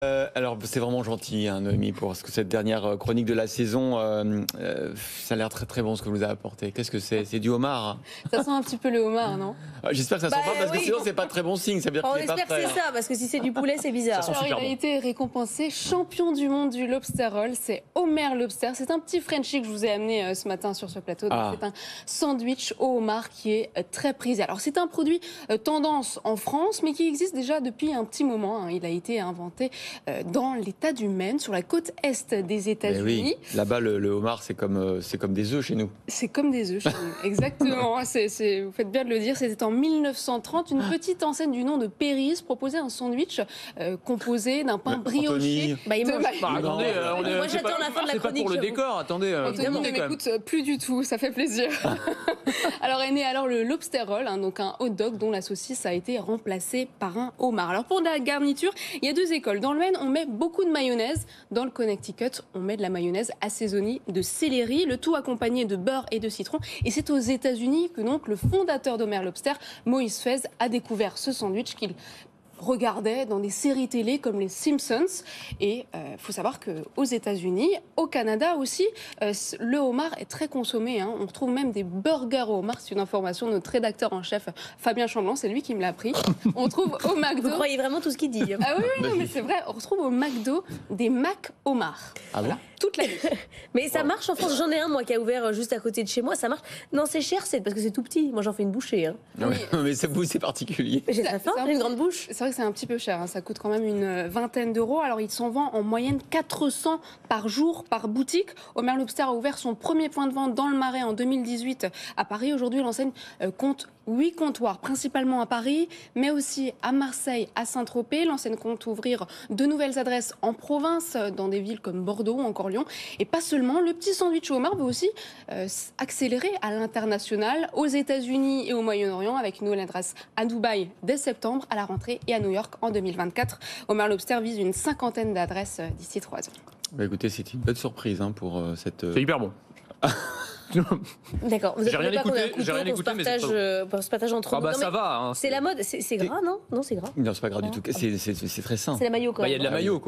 Alors c'est vraiment gentil, hein, Noémie, pour cette dernière chronique de la saison. Ça a l'air très très bon ce que vous nous avez apporté. Qu'est-ce que c'est? C'est du homard, hein? Ça sent un petit peu le homard, non? J'espère que ça sent pas, parce que oui. sinon c'est pas très bon signe. Ça veut dire On qu'il est pas espère que prêt, c'est hein. ça, parce que si c'est du poulet, c'est bizarre. Alors, il a été récompensé champion du monde du lobster roll. C'est Omer Lobster. C'est un petit Frenchie que je vous ai amené ce matin sur ce plateau. Donc, c'est un sandwich au homard qui est très prisé. Alors, c'est un produit tendance en France, mais qui existe déjà depuis un petit moment, hein. Il a été inventé dans l'État du Maine, sur la côte est des États-Unis. Oui. Là-bas, le homard, c'est comme des œufs chez nous. C'est comme des œufs chez nous. Exactement. Vous faites bien de le dire. C'était en 1930. Une petite enseigne du nom de Péris proposait un sandwich composé d'un pain brioché. Attendez, moi j'attends la fin de la c'est pas chronique. pour le décor, attendez. Anthony ne m'écoute plus du tout, ça fait plaisir. Alors est né le lobster roll, hein, donc un hot dog dont la saucisse a été remplacée par un homard. Alors pour la garniture, il y a deux écoles. Dans le Maine, on met beaucoup de mayonnaise. Dans le Connecticut, on met de la mayonnaise assaisonnée de céleri, le tout accompagné de beurre et de citron. Et c'est aux États-Unis que donc le fondateur d'Omer Lobster, Moïse Fez, a découvert ce sandwich qu'il regardait dans des séries télé comme les Simpsons. Et il faut savoir qu'aux États-Unis, au Canada aussi, le homard est très consommé, hein. On retrouve même des burgers au homard. C'est une information de notre rédacteur en chef, Fabien Chamblanc, c'est lui qui me l'a appris. On trouve au McDo... Vous croyez vraiment tout ce qu'il dit? Ah oui, non, mais c'est vrai. On retrouve au McDo des Mac homards. Ah bon? Toute la nuit. Mais ça marche en France. J'en ai un, moi, qui a ouvert juste à côté de chez moi. Ça marche. Non, c'est cher, c'est parce que c'est tout petit. Moi, j'en fais une bouchée. Hein. Oui. Mais c'est particulier. J'ai très faim, j'ai une grande bouche. C'est vrai que c'est un petit peu cher, hein. Ça coûte quand même une vingtaine d'euros. Alors, il s'en vend en moyenne 400 par jour par boutique. Omer Lobster a ouvert son premier point de vente dans le Marais en 2018 à Paris. Aujourd'hui, l'enseigne compte 8 comptoirs, principalement à Paris, mais aussi à Marseille, à Saint-Tropez. L'enseigne compte ouvrir de nouvelles adresses en province, dans des villes comme Bordeaux ou encore Lyon. Et pas seulement, le petit sandwich au homard veut aussi accélérer à l'international, aux États-Unis et au Moyen-Orient, avec une nouvelle adresse à Dubaï dès septembre, à la rentrée, et à New York en 2024. Omer Lobster vise une 50aine d'adresses d'ici 3 ans. Bah écoutez, c'est une bonne surprise, hein, pour cette... C'est hyper bon. D'accord. Vous J'ai rien pas qu'on a un écouté, j'ai rien couteau écouté, qu'on mais se partage entre Ah nous. bah Non, ça mais va. Hein, c'est la mode. C'est gras, non? Non, c'est gras. Non, c'est pas grave du tout. C'est très sain. C'est la maillot, quoi. Il y a de la maillot, quoi.